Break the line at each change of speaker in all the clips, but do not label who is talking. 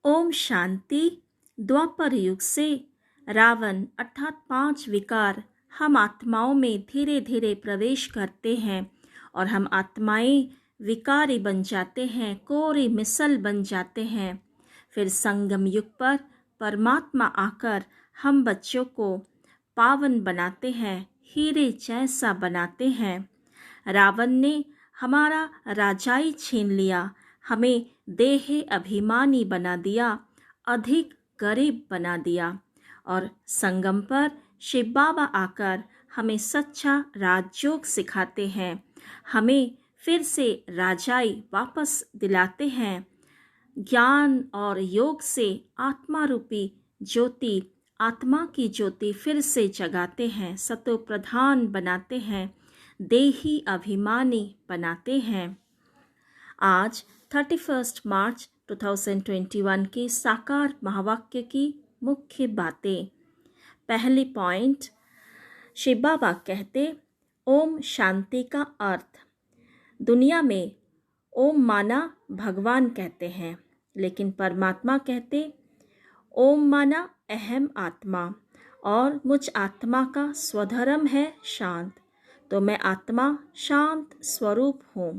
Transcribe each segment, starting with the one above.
ओम शांति। द्वापर युग से रावण अर्थात 5 विकार हम आत्माओं में धीरे धीरे प्रवेश करते हैं और हम आत्माएं विकारी बन जाते हैं, कोरी मिसल बन जाते हैं। फिर संगम युग पर परमात्मा आकर हम बच्चों को पावन बनाते हैं, हीरे जैसा बनाते हैं। रावण ने हमारा राजाई छीन लिया, हमें देह अभिमानी बना दिया, अधिक गरीब बना दिया। और संगम पर शिव बाबा आकर हमें सच्चा राजयोग सिखाते हैं, हमें फिर से राजाई वापस दिलाते हैं। ज्ञान और योग से आत्मा रूपी ज्योति, आत्मा की ज्योति फिर से जगाते हैं, सतो प्रधान बनाते हैं, देही अभिमानी बनाते हैं। आज 31 मार्च 2021 के साकार महावाक्य की मुख्य बातें। पहली पॉइंट, शिव बाबा कहते ओम शांति का अर्थ। दुनिया में ओम माना भगवान कहते हैं, लेकिन परमात्मा कहते ओम माना अहम आत्मा और मुझ आत्मा का स्वधर्म है शांत। तो मैं आत्मा शांत स्वरूप हूँ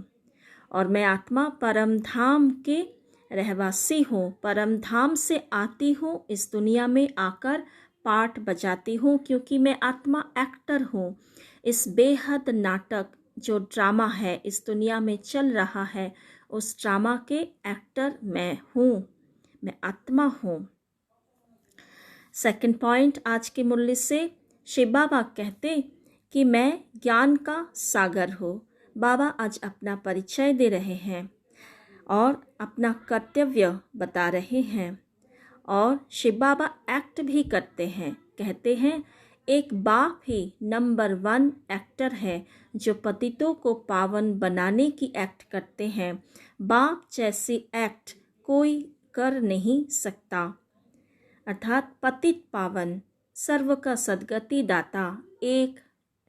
और मैं आत्मा परम धाम के रहवासी हूँ। परम धाम से आती हूँ, इस दुनिया में आकर पाठ बजाती हूँ, क्योंकि मैं आत्मा एक्टर हूँ। इस बेहद नाटक जो ड्रामा है इस दुनिया में चल रहा है, उस ड्रामा के एक्टर मैं हूँ, मैं आत्मा हूँ। सेकंड पॉइंट आज के मूल्य से शिव बाबा कहते कि मैं ज्ञान का सागर हूँ। बाबा आज अपना परिचय दे रहे हैं और अपना कर्तव्य बता रहे हैं। और शिव बाबा एक्ट भी करते हैं, कहते हैं एक बाप ही नंबर 1 एक्टर है जो पतितों को पावन बनाने की एक्ट करते हैं। बाप जैसी एक्ट कोई कर नहीं सकता। अर्थात पतित पावन, सर्व का सद्गति दाता एक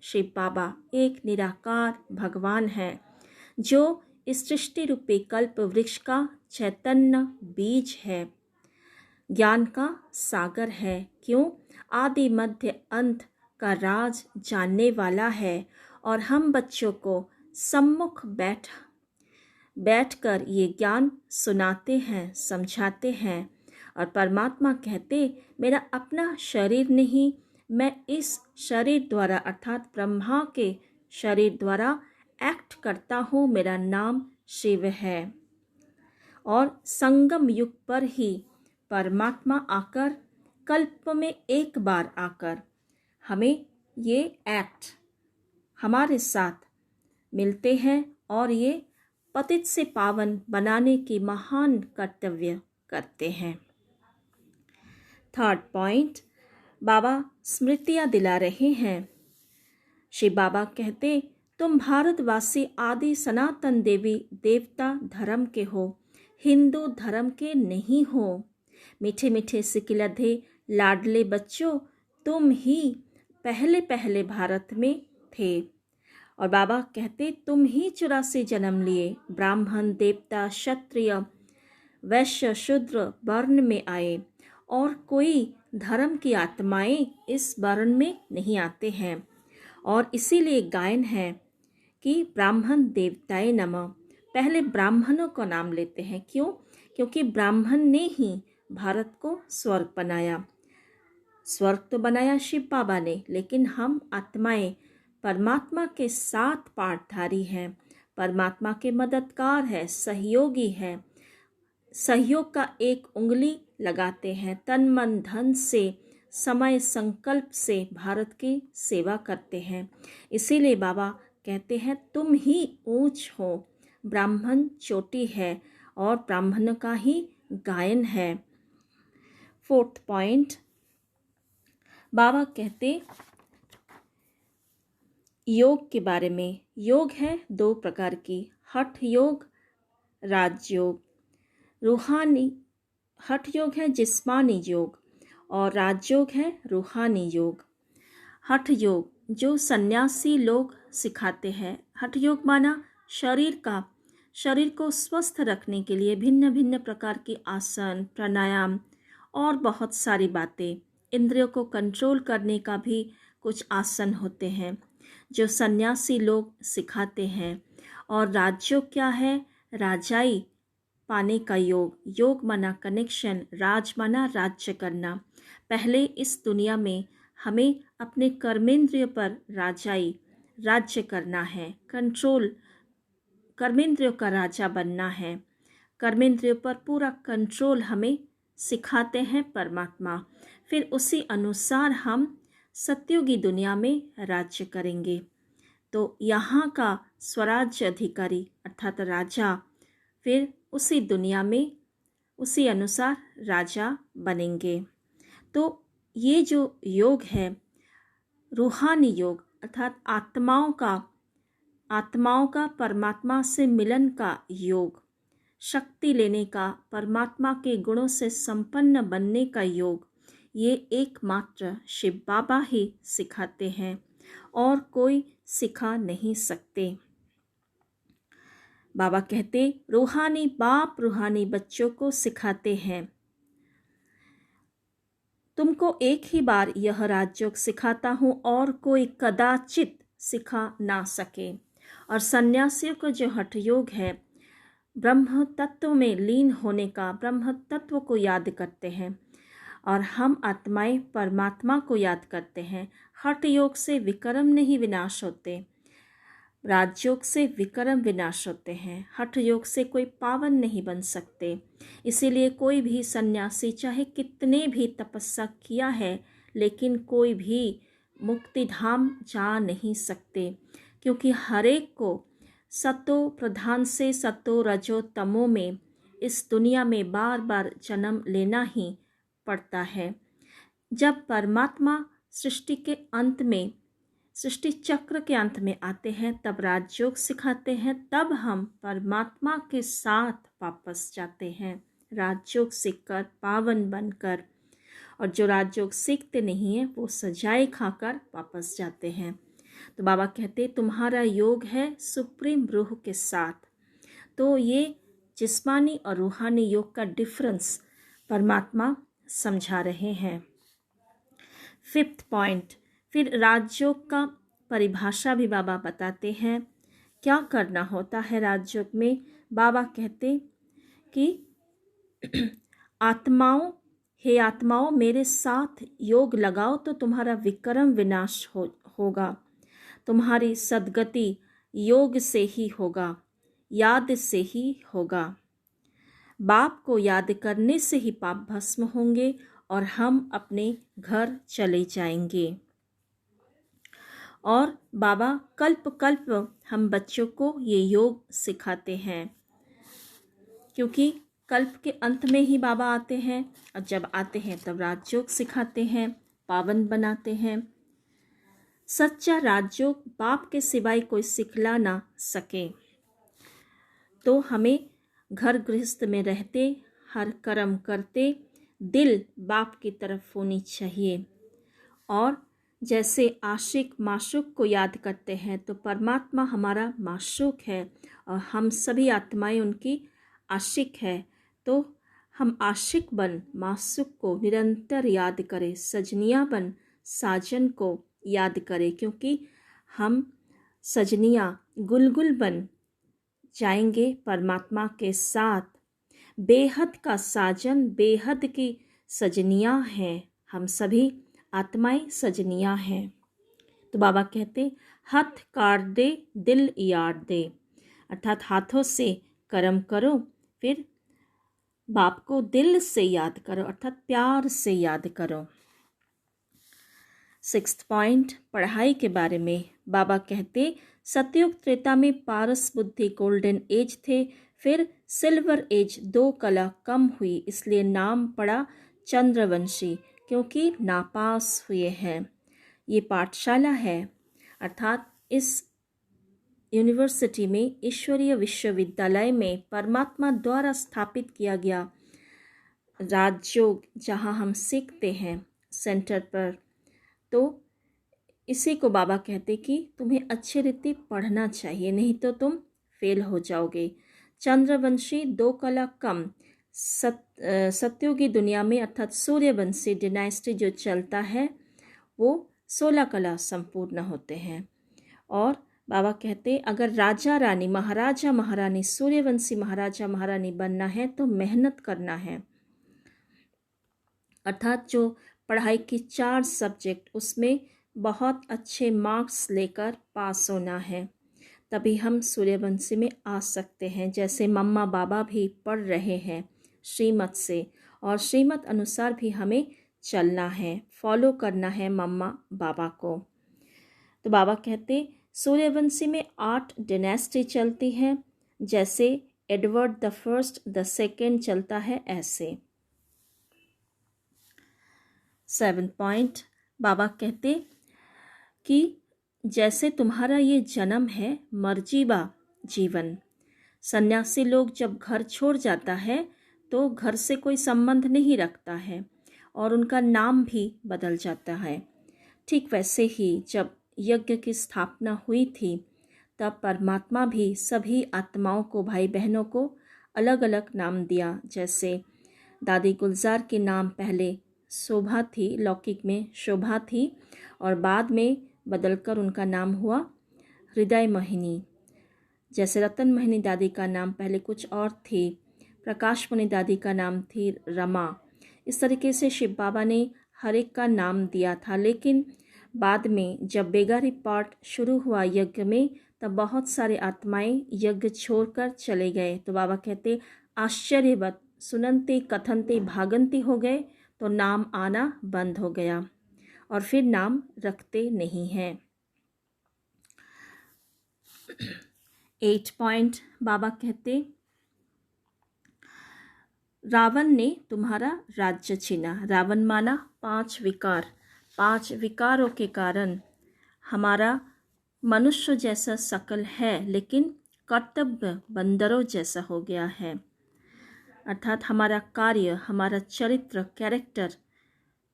शिव बाबा, एक निराकार भगवान है जो इस सृष्टि रूपी कल्प वृक्ष का चैतन्य बीज है, ज्ञान का सागर है। क्यों? आदि मध्य अंत का राज जानने वाला है और हम बच्चों को सम्मुख बैठकर ये ज्ञान सुनाते हैं, समझाते हैं। और परमात्मा कहते मेरा अपना शरीर नहीं, मैं इस शरीर द्वारा अर्थात ब्रह्मा के शरीर द्वारा एक्ट करता हूँ, मेरा नाम शिव है। और संगम युग पर ही परमात्मा आकर, कल्प में एक बार आकर हमें ये एक्ट हमारे साथ मिलते हैं और ये पतित से पावन बनाने की महान कर्तव्य करते हैं। थर्ड पॉइंट, बाबा स्मृतियाँ दिला रहे हैं। शिव बाबा कहते तुम भारतवासी आदि सनातन देवी देवता धर्म के हो, हिंदू धर्म के नहीं हो। मीठे मीठे सिकिलधे लाडले बच्चों, तुम ही पहले पहले भारत में थे। और बाबा कहते तुम ही 84 जन्म लिए, ब्राह्मण देवता क्षत्रिय वैश्य शूद्र वर्ण में आए और कोई धर्म की आत्माएं इस वर्ण में नहीं आते हैं। और इसीलिए गायन है कि ब्राह्मण देवताए नमः। पहले ब्राह्मणों का नाम लेते हैं। क्यों? क्योंकि ब्राह्मण ने ही भारत को स्वर्ग बनाया। स्वर्ग तो बनाया शिव बाबा ने, लेकिन हम आत्माएं परमात्मा के साथ पाठधारी हैं, परमात्मा के मददगार है, सहयोगी है। सहयोग का एक उंगली लगाते हैं, तन मन धन से, समय संकल्प से भारत की सेवा करते हैं। इसीलिए बाबा कहते हैं तुम ही ऊंच हो, ब्राह्मण चोटी है और ब्राह्मण का ही गायन है। फोर्थ पॉइंट, बाबा कहते योग के बारे में। योग है 2 प्रकार की, हठ योग, राजयोग। रूहानी हठ योग है जिस्मानी योग और राजयोग है रूहानी योग। हठ योग जो सन्यासी लोग सिखाते हैं। हठ योग माना शरीर को स्वस्थ रखने के लिए भिन्न भिन्न प्रकार की आसन, प्राणायाम और बहुत सारी बातें, इंद्रियों को कंट्रोल करने का भी कुछ आसन होते हैं जो सन्यासी लोग सिखाते हैं। और राजयोग क्या है? राजाई पाने का योग। योग माना कनेक्शन, राज माना राज्य करना। पहले इस दुनिया में हमें अपने कर्मेंद्रिय पर राजाई राज्य करना है, कंट्रोल, कर्मेंद्रियों का राजा बनना है। कर्मेंद्रियों पर पूरा कंट्रोल हमें सिखाते हैं परमात्मा। फिर उसी अनुसार हम सत्युगी दुनिया में राज्य करेंगे। तो यहाँ का स्वराज्य अधिकारी अर्थात राजा फिर उसी दुनिया में उसी अनुसार राजा बनेंगे। तो ये जो योग है रूहानी योग अर्थात आत्माओं का परमात्मा से मिलन का योग, शक्ति लेने का, परमात्मा के गुणों से संपन्न बनने का योग, ये एकमात्र शिव बाबा ही सिखाते हैं और कोई सिखा नहीं सकते। बाबा कहते रूहानी बाप रूहानी बच्चों को सिखाते हैं, तुमको एक ही बार यह राजयोग सिखाता हूँ और कोई कदाचित सिखा ना सके। और सन्यासियों का जो हठ योग है ब्रह्म तत्व में लीन होने का, ब्रह्म तत्व को याद करते हैं और हम आत्माएं परमात्मा को याद करते हैं। हठ योग से विक्रम नहीं विनाश होते, राजयोग से विक्रम विनाश होते हैं। हठ योग से कोई पावन नहीं बन सकते। इसीलिए कोई भी सन्यासी चाहे कितने भी तपस्या किया है लेकिन कोई भी मुक्ति धाम जा नहीं सकते, क्योंकि हर एक को सतो प्रधान से सतो रजो तमो में इस दुनिया में बार बार जन्म लेना ही पड़ता है। जब परमात्मा सृष्टि के अंत में, सृष्टि चक्र के अंत में आते हैं तब राजयोग सिखाते हैं, तब हम परमात्मा के साथ वापस जाते हैं राजयोग सीखकर, पावन बनकर। और जो राजयोग सीखते नहीं हैं वो सजाए खाकर वापस जाते हैं। तो बाबा कहते तुम्हारा योग है सुप्रीम रूह के साथ। तो ये जिस्मानी और रूहानी योग का डिफरेंस परमात्मा समझा रहे हैं। 5th पॉइंट, फिर राजयोग का परिभाषा भी बाबा बताते हैं। क्या करना होता है राजयोग में? बाबा कहते कि आत्माओं मेरे साथ योग लगाओ तो तुम्हारा विक्रम विनाश होगा। तुम्हारी सद्गति योग से ही होगा, याद से ही होगा। बाप को याद करने से ही पाप भस्म होंगे और हम अपने घर चले जाएंगे। और बाबा कल्प कल्प हम बच्चों को ये योग सिखाते हैं, क्योंकि कल्प के अंत में ही बाबा आते हैं और जब आते हैं तब राजयोग सिखाते हैं, पावन बनाते हैं। सच्चा राजयोग बाप के सिवाय कोई सिखला ना सके। तो हमें घर गृहस्थ में रहते, हर कर्म करते दिल बाप की तरफ होनी चाहिए। और जैसे आशिक माशूक को याद करते हैं तो परमात्मा हमारा माशूक है और हम सभी आत्माएं उनकी आशिक है। तो हम आशिक बन माशूक को निरंतर याद करें, सजनिया बन साजन को याद करें, क्योंकि हम सजनिया गुलगुल बन जाएंगे परमात्मा के साथ। बेहद का साजन बेहद की सजनिया हैं, हम सभी आत्माएं सजनिया हैं। तो बाबा कहते हाथ काट दे दिल याद दे, अर्थात हाथों से कर्म करो फिर बाप को दिल से याद करो, अर्थात प्यार से याद करो। 6th पॉइंट, पढ़ाई के बारे में बाबा कहते सतयुग त्रेता में पारस बुद्धि गोल्डन एज थे, फिर सिल्वर एज 2 कला कम हुई, इसलिए नाम पड़ा चंद्रवंशी, क्योंकि नापास हुए हैं। ये पाठशाला है, अर्थात इस यूनिवर्सिटी में, ईश्वरीय विश्वविद्यालय में परमात्मा द्वारा स्थापित किया गया राजयोग जहाँ हम सीखते हैं सेंटर पर। तो इसी को बाबा कहते कि तुम्हें अच्छे रीति पढ़ना चाहिए, नहीं तो तुम फेल हो जाओगे। चंद्रवंशी 2 कला कम सत्युगी दुनिया में अर्थात सूर्यवंशी डिनाइस्टी जो चलता है वो 16 कला संपूर्ण होते हैं। और बाबा कहते अगर राजा रानी महाराजा महारानी सूर्यवंशी महाराजा महारानी बनना है तो मेहनत करना है, अर्थात जो पढ़ाई की 4 सब्जेक्ट उसमें बहुत अच्छे मार्क्स लेकर पास होना है, तभी हम सूर्यवंशी में आ सकते हैं। जैसे मम्मा बाबा भी पढ़ रहे हैं श्रीमत से, और श्रीमत अनुसार भी हमें चलना है, फॉलो करना है मम्मा बाबा को। तो बाबा कहते सूर्यवंशी में 8 डिनेस्टी चलती है, जैसे Edward the first the second चलता है ऐसे। 7 पॉइंट बाबा कहते कि जैसे तुम्हारा ये जन्म है मर्जीबा जीवन, सन्यासी लोग जब घर छोड़ जाता है तो घर से कोई संबंध नहीं रखता है और उनका नाम भी बदल जाता है। ठीक वैसे ही जब यज्ञ की स्थापना हुई थी तब परमात्मा भी सभी आत्माओं को, भाई बहनों को अलग अलग नाम दिया। जैसे दादी गुलजार के नाम पहले शोभा थी, लौकिक में शोभा थी, और बाद में बदलकर उनका नाम हुआ हृदय मोहिनी। जैसे रतन मोहिनी दादी का नाम पहले कुछ और थी, प्रकाश मुनि दादी का नाम थी रमा। इस तरीके से शिव बाबा ने हर एक का नाम दिया था। लेकिन बाद में जब बेगारी पाठ शुरू हुआ यज्ञ में, तब बहुत सारे आत्माएं यज्ञ छोड़कर चले गए। तो बाबा कहते आश्चर्यवत सुनंते कथनते भागंती हो गए, तो नाम आना बंद हो गया और फिर नाम रखते नहीं हैं। 8 पॉइंट बाबा कहते रावण ने तुम्हारा राज्य छीना। रावण माना 5 विकार। 5 विकारों के कारण हमारा मनुष्य जैसा शकल है, लेकिन कर्तव्य बंदरों जैसा हो गया है। अर्थात हमारा कार्य, हमारा चरित्र, कैरेक्टर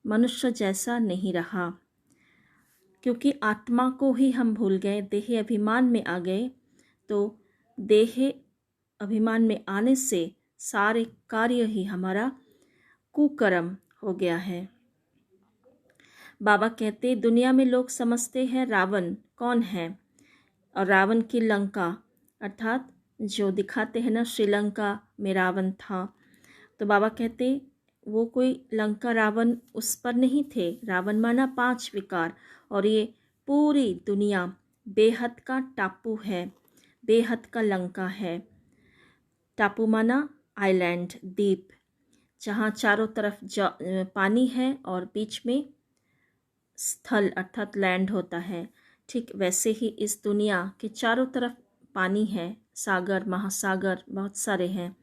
मनुष्य जैसा नहीं रहा, क्योंकि आत्मा को ही हम भूल गए, देह अभिमान में आ गए। तो देह अभिमान में आने से सारे कार्य ही हमारा कुकर्म हो गया है। बाबा कहते दुनिया में लोग समझते हैं रावण कौन है, और रावण की लंका, अर्थात जो दिखाते हैं ना श्रीलंका में रावण था, तो बाबा कहते वो कोई लंका रावण उस पर नहीं थे। रावण माना 5 विकार, और ये पूरी दुनिया बेहद का टापू है, बेहद का लंका है। टापू माना आइलैंड, द्वीप, जहाँ चारों तरफ पानी है और बीच में स्थल अर्थात लैंड होता है। ठीक वैसे ही इस दुनिया के चारों तरफ पानी है, सागर महासागर बहुत सारे हैं,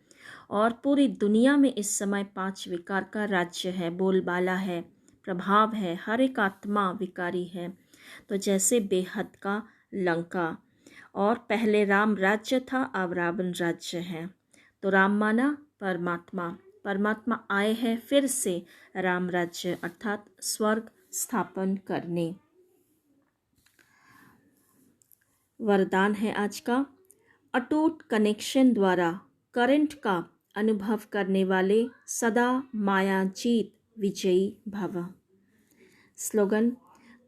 और पूरी दुनिया में इस समय 5 विकार का राज्य है, बोलबाला है, प्रभाव है, हर एक आत्मा विकारी है। तो जैसे बेहद का लंका, और पहले राम राज्य था, अब रावण राज्य है। तो राम माना परमात्मा, परमात्मा आए हैं फिर से राम राज्य अर्थात स्वर्ग स्थापन करने। वरदान है आज का, अटूट कनेक्शन द्वारा करंट का अनुभव करने वाले सदा माया जीत विजयी भव। स्लोगन,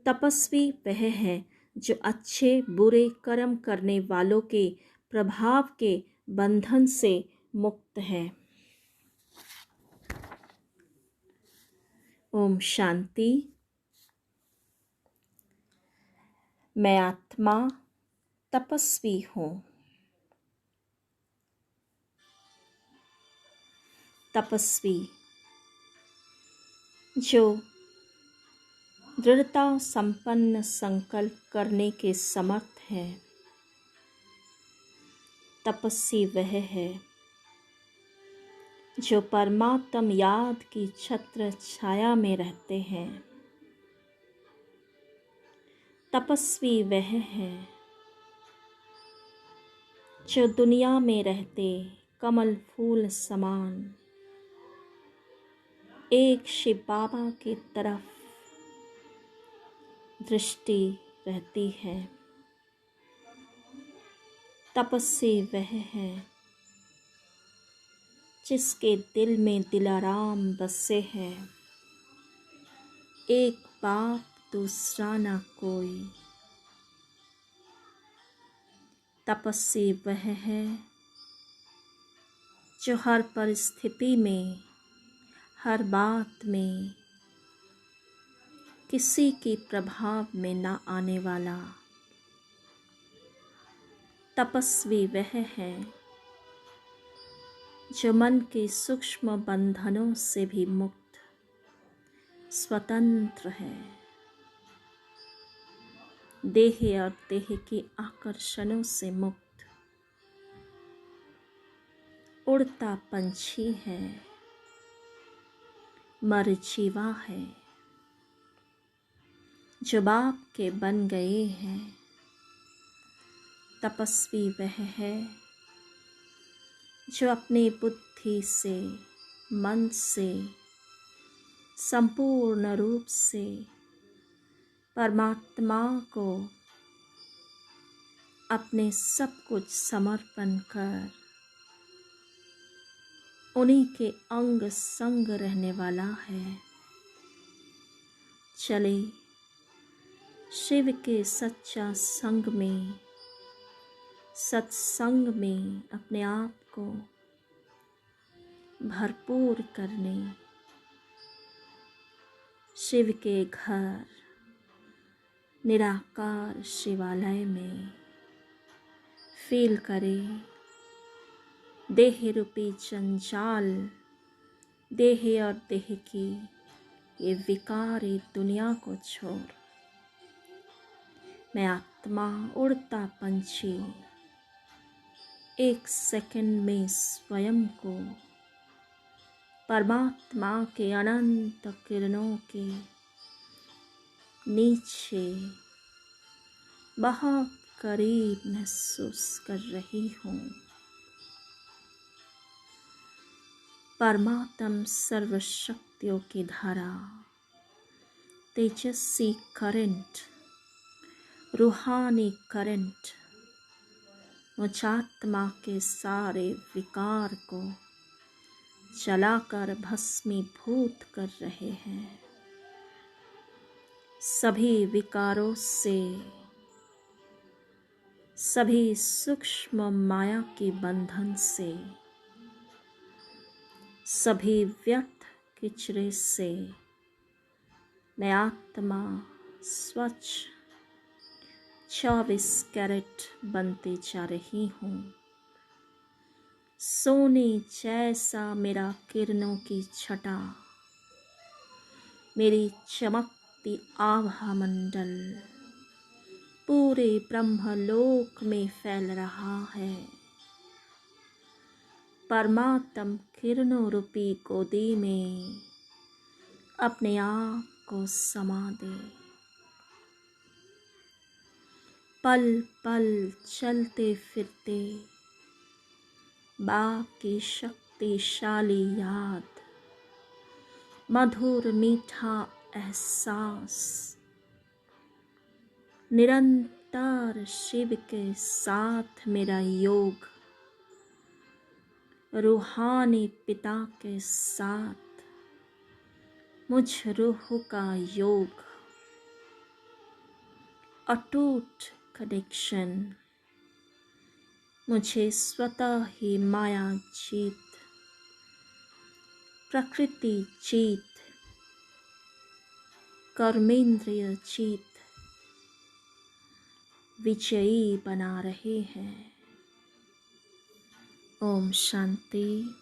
तपस्वी वह है जो अच्छे बुरे कर्म करने वालों के प्रभाव के बंधन से मुक्त है। ओम शांति। मैं आत्मा तपस्वी हूँ। तपस्वी जो दृढ़ता संपन्न संकल्प करने के समर्थ है। तपस्वी वह है जो परमात्म याद की छत्र छाया में रहते हैं। तपस्वी वह है जो दुनिया में रहते कमल फूल समान एक शिव बाबा की तरफ दृष्टि रहती है। तपस्वी वह है जिसके दिल में दिलाराम बसे हैं, एक बाप दूसरा ना कोई। तपस्वी वह है जो हर परिस्थिति में, हर बात में किसी के प्रभाव में ना आने वाला। तपस्वी वह है जो मन के सूक्ष्म बंधनों से भी मुक्त, स्वतंत्र है, देह और देह के आकर्षणों से मुक्त, उड़ता पंछी है, मरजीवा है, जो बाप के बन गए हैं। तपस्वी वह है जो अपनी बुद्धि से, मन से, संपूर्ण रूप से परमात्मा को अपने सब कुछ समर्पण कर उन्हीं के अंग संग रहने वाला है। चले शिव के सच्चा संग में, सत्संग में अपने आप को भरपूर करने, शिव के घर निराकार शिवालय में फील करें देह रूपी जंजाल, देह और देह की ये विकारी दुनिया को छोड़ मैं आत्मा उड़ता पंछी एक सेकंड में स्वयं को परमात्मा के अनंत किरणों के नीचे बहुत करीब महसूस कर रही हूँ। परमात्म सर्वशक्तियों की धारा, तेजस्वी करंट, रूहानी करंट मुझ आत्मा के सारे विकार को जलाकर भस्मीभूत कर रहे हैं। सभी विकारों से, सभी सूक्ष्म माया के बंधन से, सभी व्यर्थ किचरे से मैं आत्मा स्वच्छ 24 कैरेट बनती जा रही हूँ। सोने जैसा मेरा किरणों की छटा, मेरी चमकती आभा मंडल पूरे ब्रह्मलोक में फैल रहा है। परमात्म किरणों रूपी गोदी में अपने आप को समा दे। पल पल चलते फिरते बाप की शक्तिशाली याद, मधुर मीठा एहसास, निरंतर शिव के साथ मेरा योग, रूहानी पिता के साथ मुझ रूह का योग, अटूट कनेक्शन, मुझे स्वतः ही माया जीत, प्रकृति जीत, कर्मेंद्रिय जीत विजयी बना रहे हैं। ओम शांति।